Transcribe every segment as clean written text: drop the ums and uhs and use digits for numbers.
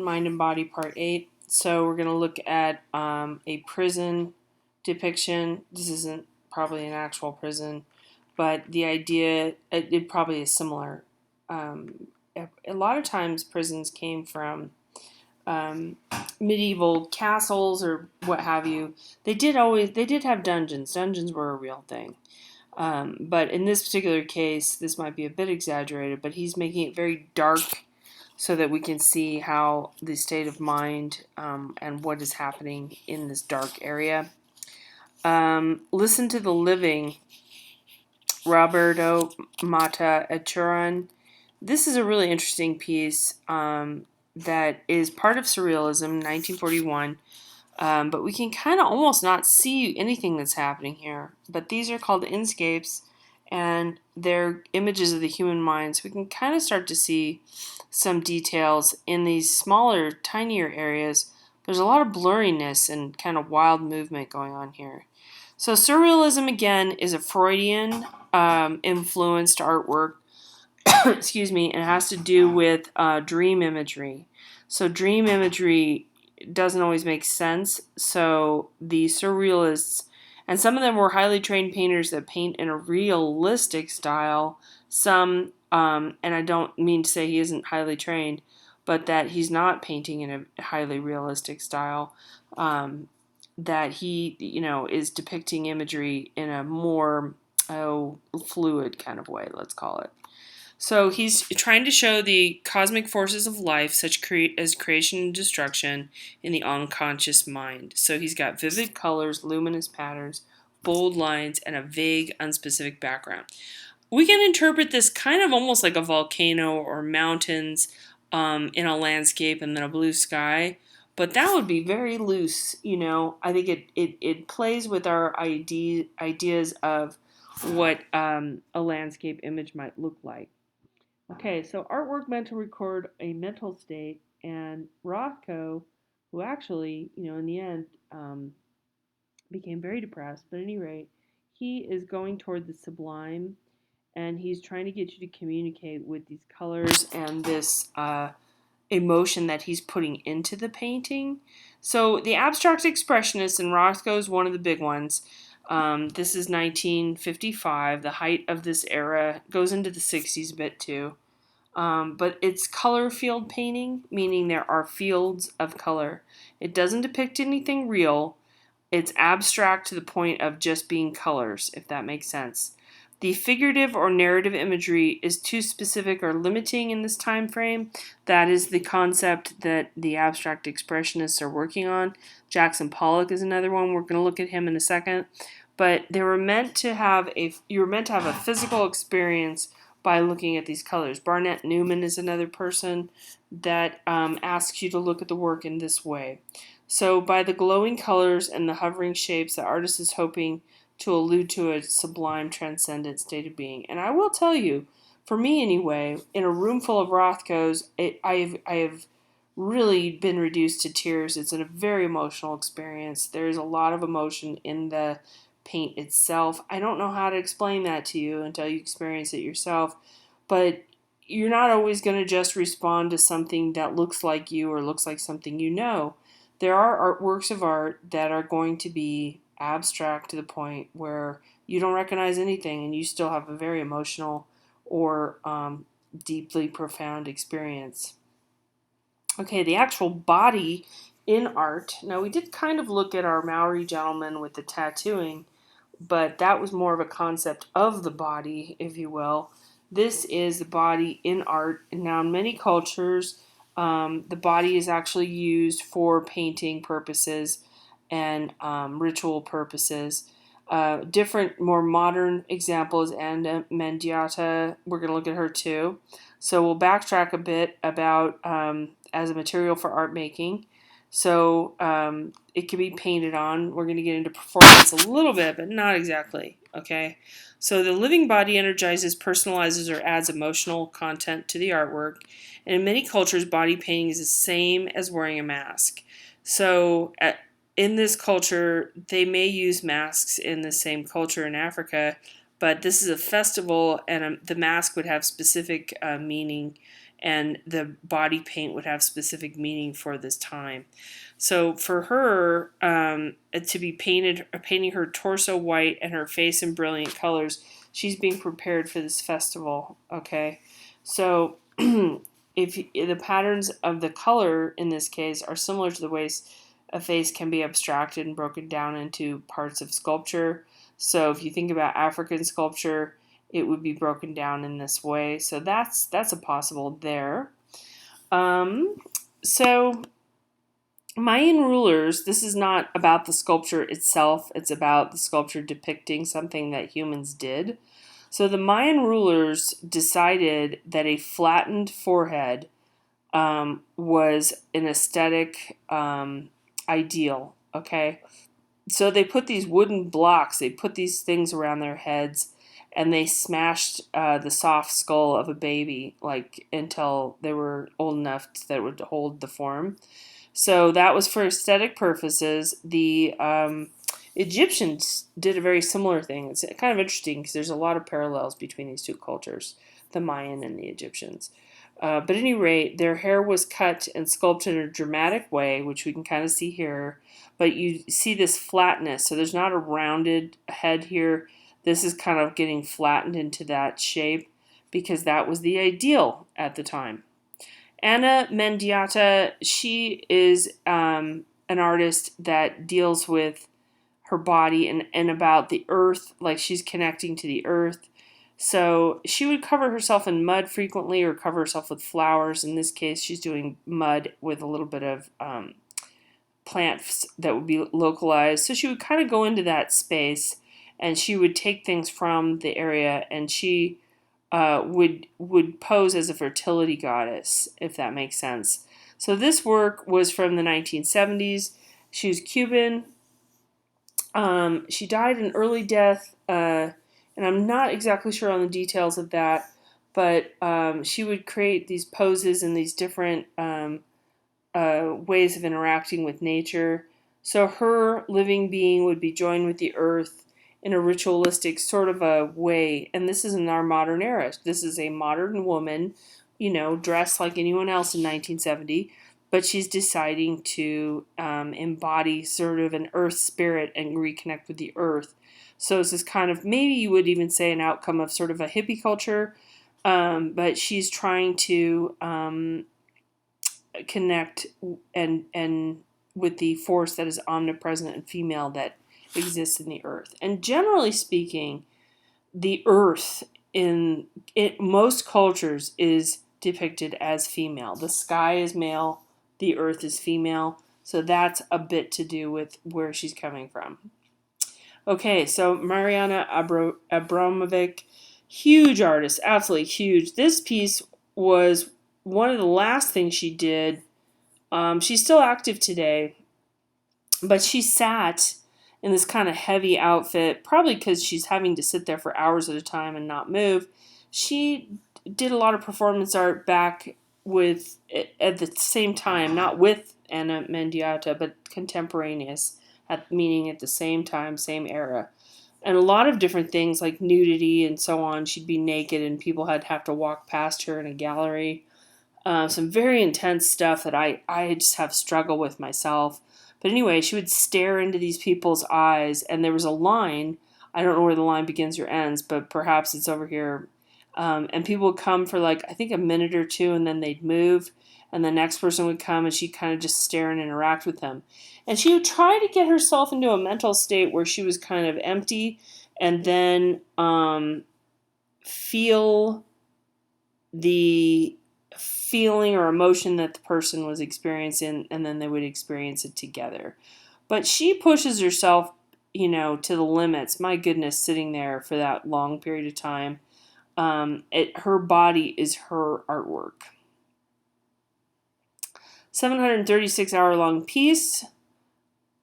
Mind and Body Part 8. So we're going to look at a prison depiction. This isn't probably an actual prison, but the idea, it probably is similar. A lot of times prisons came from um, medieval castles or what have you. They did have dungeons. Dungeons were a real thing. But in this particular case, this might be a bit exaggerated, but he's making it very dark so that we can see how the state of mind and what is happening in this dark area. Listen to the Living, Roberto Mata Echuran. This is a really interesting piece that is part of Surrealism, 1941. But we can kind of almost not see anything that's happening here. But these are called inscapes, and they're images of the human mind. So we can kind of start to see some details in these smaller, tinier areas. There's a lot of blurriness and kind of wild movement going on here. So surrealism again is a Freudian influenced artwork. Excuse me, and it has to do with dream imagery. So dream imagery doesn't always make sense. So the surrealists, and some of them were highly trained painters that paint in a realistic style. Some, and I don't mean to say he isn't highly trained, but that he's not painting in a highly realistic style. That he, is depicting imagery in a more fluid kind of way, let's call it. So he's trying to show the cosmic forces of life, such as creation and destruction, in the unconscious mind. So he's got vivid colors, luminous patterns, bold lines, and a vague, unspecific background. We can interpret this kind of almost like a volcano or mountains in a landscape and then a blue sky. But that would be very loose, I think it plays with our ideas of what a landscape image might look like. Okay, so artwork meant to record a mental state, and Rothko, who actually, in the end, became very depressed, but at any rate, he is going toward the sublime, and he's trying to get you to communicate with these colors and this emotion that he's putting into the painting. So the abstract expressionists, and Rothko is one of the big ones. This is 1955. The height of this era goes into the 60s a bit too. But it's color field painting, meaning there are fields of color. It doesn't depict anything real. It's abstract to the point of just being colors, if that makes sense. The figurative or narrative imagery is too specific or limiting in this time frame. That is the concept that the abstract expressionists are working on. Jackson Pollock is another one. We're going to look at him in a second. But they were meant to have you were meant to have a physical experience by looking at these colors. Barnett Newman is another person that asks you to look at the work in this way. So by the glowing colors and the hovering shapes, the artist is hoping to allude to a sublime, transcendent state of being. And I will tell you, for me anyway, in a room full of Rothkos, I have really been reduced to tears. It's a very emotional experience. There's a lot of emotion in the paint itself. I don't know how to explain that to you until you experience it yourself, but you're not always going to just respond to something that looks like you or looks like something you know. There are works of art that are going to be abstract to the point where you don't recognize anything and you still have a very emotional or deeply profound experience. Okay, the actual body in art. Now, we did kind of look at our Maori gentleman with the tattooing, but that was more of a concept of the body, if you will. This is the body in art. And now, in many cultures, the body is actually used for painting purposes and ritual purposes. Different, more modern examples, and Mendieta, we're going to look at her too. So we'll backtrack a bit about as a material for art making. So it can be painted on. We're going to get into performance a little bit, but not exactly. Okay. So the living body energizes, personalizes, or adds emotional content to the artwork. And in many cultures, body painting is the same as wearing a mask. So in this culture, they may use masks in the same culture in Africa, but this is a festival, and the mask would have specific meaning and the body paint would have specific meaning for this time. So for her to be painting her torso white and her face in brilliant colors, she's being prepared for this festival. Okay, so if the patterns of the color in this case are similar to the ways a face can be abstracted and broken down into parts of sculpture. So if you think about African sculpture, it would be broken down in this way. So that's a possible there. Um, so Mayan rulers, this is not about the sculpture itself, it's about the sculpture depicting something that humans did. So the Mayan rulers decided that a flattened forehead was an aesthetic ideal, okay? So they put these wooden blocks, they put these things around their heads, and they smashed the soft skull of a baby, like until they were old enough that it would hold the form. So that was for aesthetic purposes. The Egyptians did a very similar thing. It's kind of interesting because there's a lot of parallels between these two cultures, the Mayan and the Egyptians. But at any rate, their hair was cut and sculpted in a dramatic way, which we can kind of see here. But you see this flatness, so there's not a rounded head here. This is kind of getting flattened into that shape because that was the ideal at the time. Ana Mendieta, she is an artist that deals with her body and about the earth, like she's connecting to the earth. So she would cover herself in mud frequently or cover herself with flowers. In this case, she's doing mud with a little bit of plants that would be localized. So she would kind of go into that space and she would take things from the area and she would pose as a fertility goddess, if that makes sense. So this work was from the 1970s. She was Cuban. She died an early death, and I'm not exactly sure on the details of that, but she would create these poses and these different ways of interacting with nature. So her living being would be joined with the earth in a ritualistic sort of a way. And this is in our modern era. This is a modern woman, dressed like anyone else in 1970, but she's deciding to embody sort of an earth spirit and reconnect with the earth. So this is kind of, maybe you would even say, an outcome of sort of a hippie culture, but she's trying to connect and with the force that is omnipresent and female that exists in the earth. And generally speaking, the earth in most cultures is depicted as female. The sky is male, the earth is female. So that's a bit to do with where she's coming from. Okay, so Mariana Abramovic, huge artist, absolutely huge. This piece was one of the last things she did. She's still active today, but she sat in this kind of heavy outfit, probably because she's having to sit there for hours at a time and not move. She did a lot of performance art back with, at the same time, not with Ana Mendieta, but contemporaneous, meaning at the same time, same era. And a lot of different things like nudity and so on. She'd be naked and people had to have to walk past her in a gallery. Some very intense stuff that I just have struggled with myself. But anyway, she would stare into these people's eyes, and there was a line. I don't know where the line begins or ends, but perhaps it's over here. And people would come for like, I think a minute or two, and then they'd move, and the next person would come, and she'd kind of just stare and interact with them. And she would try to get herself into a mental state where she was kind of empty, and then feel the feeling or emotion that the person was experiencing, and then they would experience it together. But she pushes herself, to the limits. My goodness, sitting there for that long period of time. Her body is her artwork. 736 hour long piece.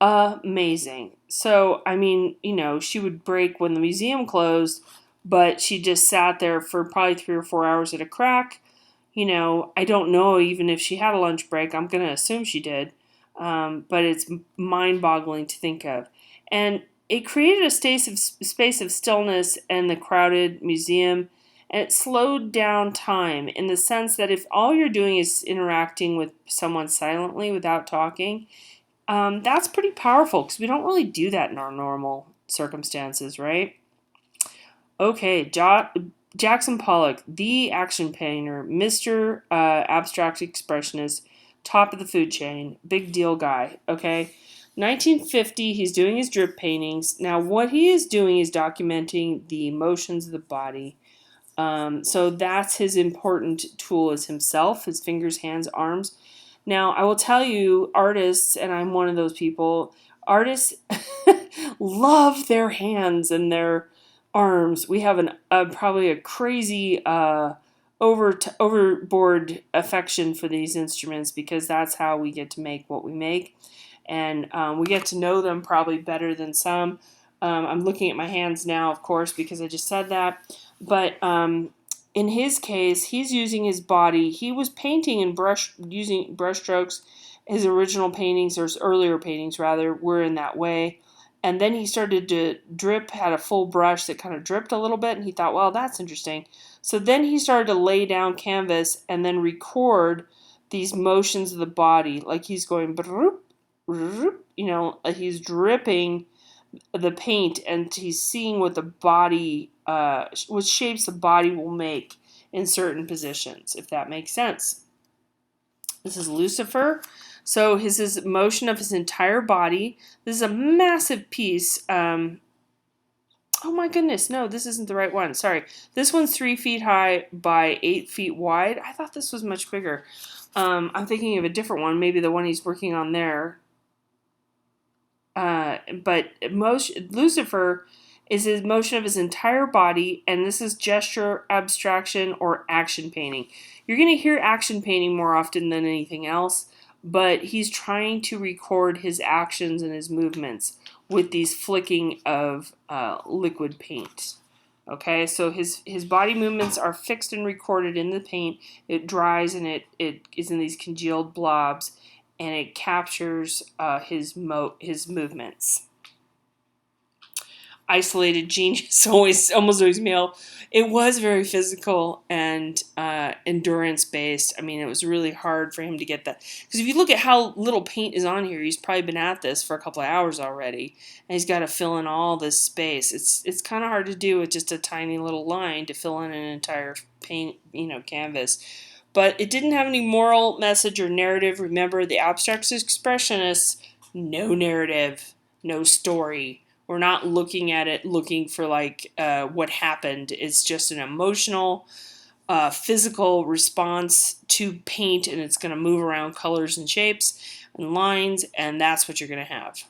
Amazing. So, I mean, she would break when the museum closed, but she just sat there for probably 3 or 4 hours at a crack. I don't know even if she had a lunch break. I'm going to assume she did. But it's mind-boggling to think of. And it created a space of stillness in the crowded museum. and it slowed down time in the sense that if all you're doing is interacting with someone silently without talking, that's pretty powerful because we don't really do that in our normal circumstances, right? Okay, Jackson Pollock, the action painter, Mr. Abstract Expressionist, top of the food chain, big deal guy, okay? 1950, he's doing his drip paintings. Now, what he is doing is documenting the emotions of the body. So that's his important tool is himself, his fingers, hands, arms. Now, I will tell you, artists, and I'm one of those people, artists love their hands and their arms. We have probably a crazy overboard affection for these instruments because that's how we get to make what we make. And we get to know them probably better than some. I'm looking at my hands now, of course, because I just said that. But in his case, he's using his body. He was painting in using brush strokes. His original paintings, or his earlier paintings rather, were in that way. And then he started to drip, had a full brush that kind of dripped a little bit, and he thought, well, that's interesting. So then he started to lay down canvas and then record these motions of the body, like he's going, he's dripping the paint and he's seeing what the body, what shapes the body will make in certain positions, if that makes sense. This is Lucifer. So his motion of his entire body. This is a massive piece. Oh my goodness, no, this isn't the right one. Sorry. This one's 3 feet high by 8 feet wide. I thought this was much bigger. I'm thinking of a different one, maybe the one he's working on there. But Lucifer is his motion of his entire body, and this is gesture, abstraction, or action painting. You're going to hear action painting more often than anything else, but he's trying to record his actions and his movements with these flicking of liquid paint. Okay, so his body movements are fixed and recorded in the paint. It dries and it is in these congealed blobs, and it captures his movements. Isolated Genius, almost always male. It was very physical and endurance based. I mean, it was really hard for him to get that, because if you look at how little paint is on here, he's probably been at this for a couple of hours already, and he's got to fill in all this space. It's kind of hard to do with just a tiny little line to fill in an entire paint, canvas. But it didn't have any moral message or narrative. Remember, the abstract expressionists, no narrative, no story. We're not looking at it looking for what happened. It's just an emotional, physical response to paint, and it's going to move around colors and shapes and lines, and that's what you're going to have.